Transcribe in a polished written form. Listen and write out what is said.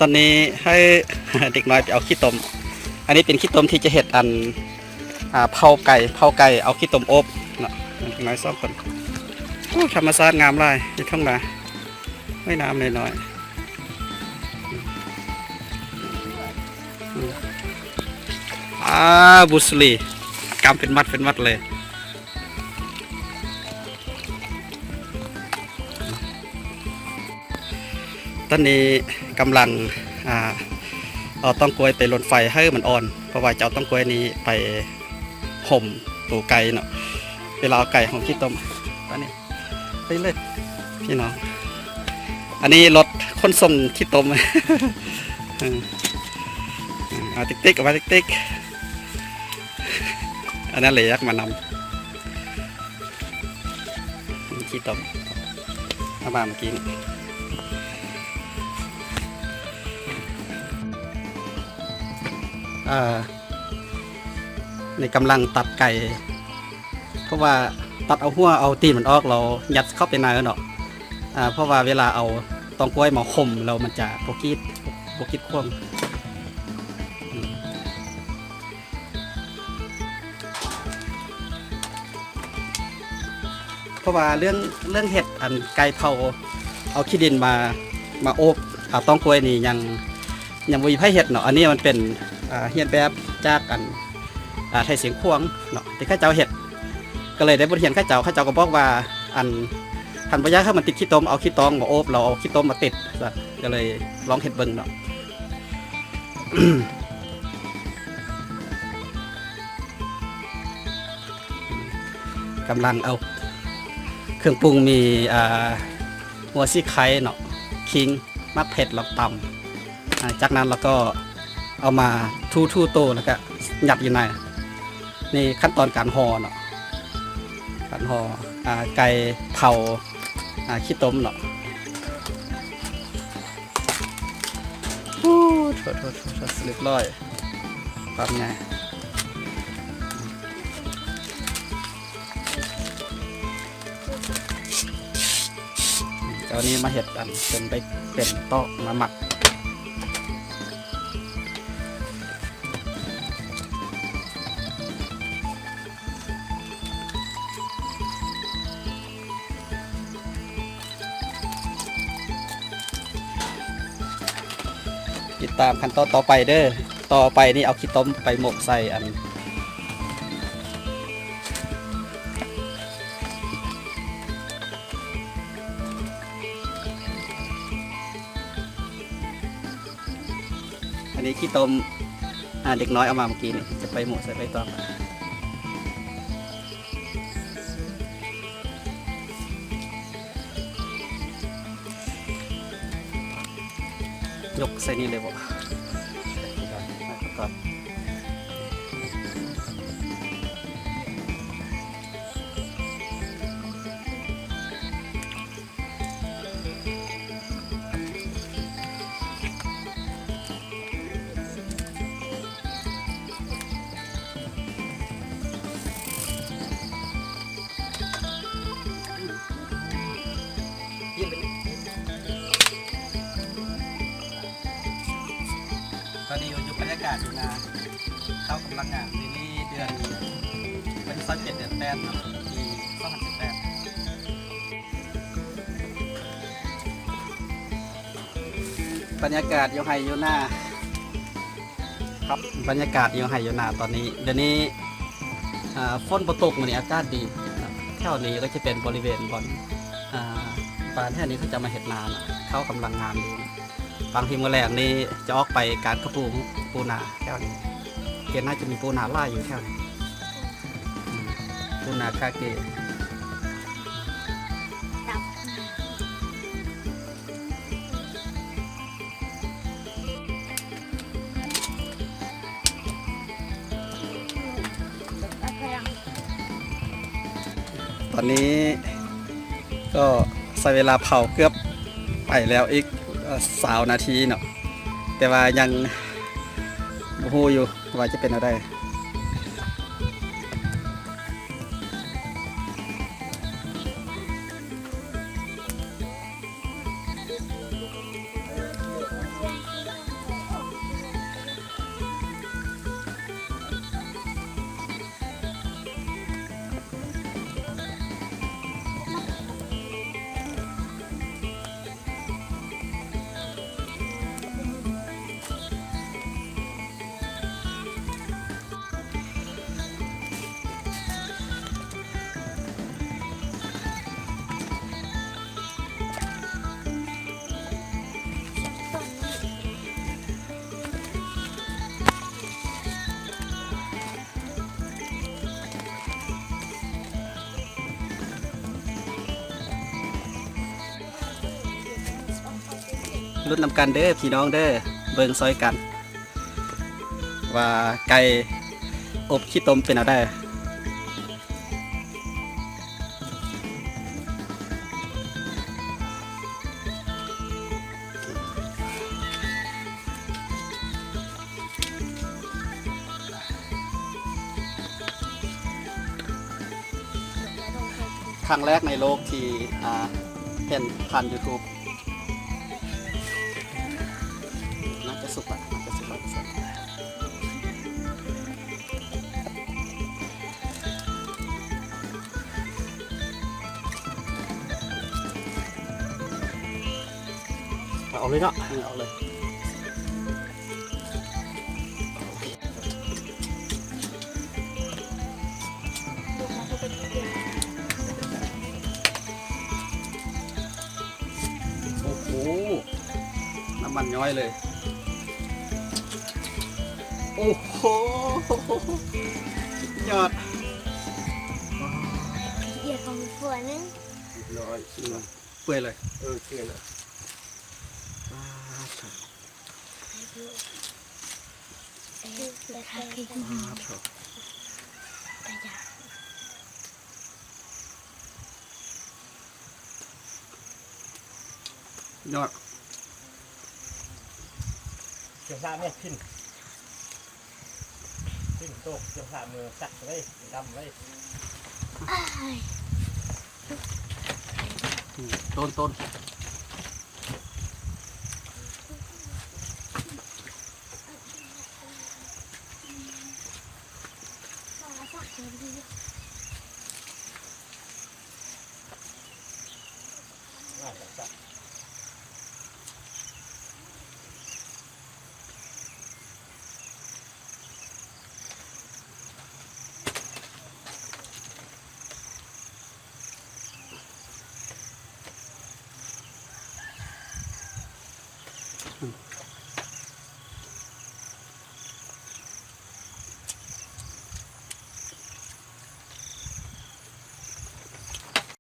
ตอนนี้ให้เด็กน้อยไปเอาขี้ตมอันนี้เป็นขี้ตมที่จะเห็ดอันเผาไก่เอาขี้ตมอบเนาะเด็กน้อย2 คนธรรมชาติงามเลยที่ท้องนาไม่น้ำน้อยบุสลีกำเป็นมัดเลยตอนนี้กำลังเอาต้องกล้วยไปลนไฟให้มันอ่อนเพราะว่าจะเอาต้องกล้วยนี้ไปห่มตูไก่เนาะเวลาเอาไก่ห่มขี้ต้มตอนนี้ไปเลยพี่น้องอันนี้รถขนส่งขี้ต้มเอาติ๊กเอาไปติ๊กอันนั้นเลยยักมานำขี้ต้มเอามาเมื่อกี้ในกำลังตัดไก่เพราะว่าตัดเอาหัวเอาตีนมันออกเรายัดเข้าไปในเนาะเพราะว่าเวลาเอาตองกล้วยมาข่มเรามันจะโปกิดคว่ำเพราะว่าเรื่องเห็ดอันไก่เผาเอาขี้ดินมาโอบเอาตองกล้วยนี่ยังมีไผ่เห็ดเนาะอันนี้มันเป็นเฮียนแบบจากอันไทยเสียงควงเนาะที่ข้าเจ้าเห็ดก็เลยได้บทเรียนข้าเจ้าก็บอกว่าอันพันพยาถ้ามันติดขี้ต้มเอาขี้ตองมาโอบเราเอาขี้ต้มมาติดก็เลยลองเห็ดเบิ้งเนาะ กำลังเอาเครื่องปรุงมีหัวซี่ไข่เนาะขิงมักเผ็ดเราตำจากนั้นเราก็เอามาทูโตแล้วก็ยัดอยู่ในขั้นตอนการห่อเนาะการห่อไก่เผาขี้ต้มเนาะโอ้โถเรียบร้อยปั๊บไงเอานี้มาเห็ดอันเป็นโต๊ะมาหมักติดตามขั้นตอนต่อไปเด้อต่อไปนี่เอาขี้ต้มไปหมกใส่อันนี้ขี้ต้มเด็กน้อยเอามาเมื่อกี้นี่จะไปหมกใส่ใบตองยกใส่นี่เลยบอกก่อนตอนนี้อยู่บรรยากาศอยู่นาเข้ากำลังงานนี่เดือนเป็น27 เดือน8เนาะปี2018บรรยากาศอยู่ไฮอยู่นาครับบรรยากาศอยู่ไฮอยู่นาตอนนี้เดี๋ยวนี้ฝนตกมันนี่อากาศดีแถวนี้ก็จะเป็นบริเวณบอนป่าแถวนี้เขาจะมาเห็ดนาเข้ากำลังงานดีบางทีเมื่อแรกนี่จะออกไปการกระปูนาแถวนี้เกณฑ์น่าจะมีปูนาล่าอยู่แถวนี้ปูนาคาเกะตอนนี้ก็ใช้เวลาเผาเกือบไปแล้วอีก20 นาทีเนาะแต่ว่ายังหูอยู่ว่าจะเป็นอะไร ต รุ่นนำกันเด้อพี่น้องเด้อเบิ่งซอยกัน ว่าไก่อบขี้ตมเป็นเอาได้ครั้งแรกในโลกที่เห็นผ่าน YouTube น่าจะสุกแล้วน่าจะสุกแล้วเอาเลยเนาะ เอาเลยโอ้โหน้ำมันย้อยเลย โอ้โหยอด เหยียดของฝนนึง ร้อย เปื่อยเลย เชื่อเลย แต่ค่ะคือตะยา ยอด เสียงสาเนี่ยขึ้นโตกเสียงสามือสักไว้ดำไว้ อ้าย ต้น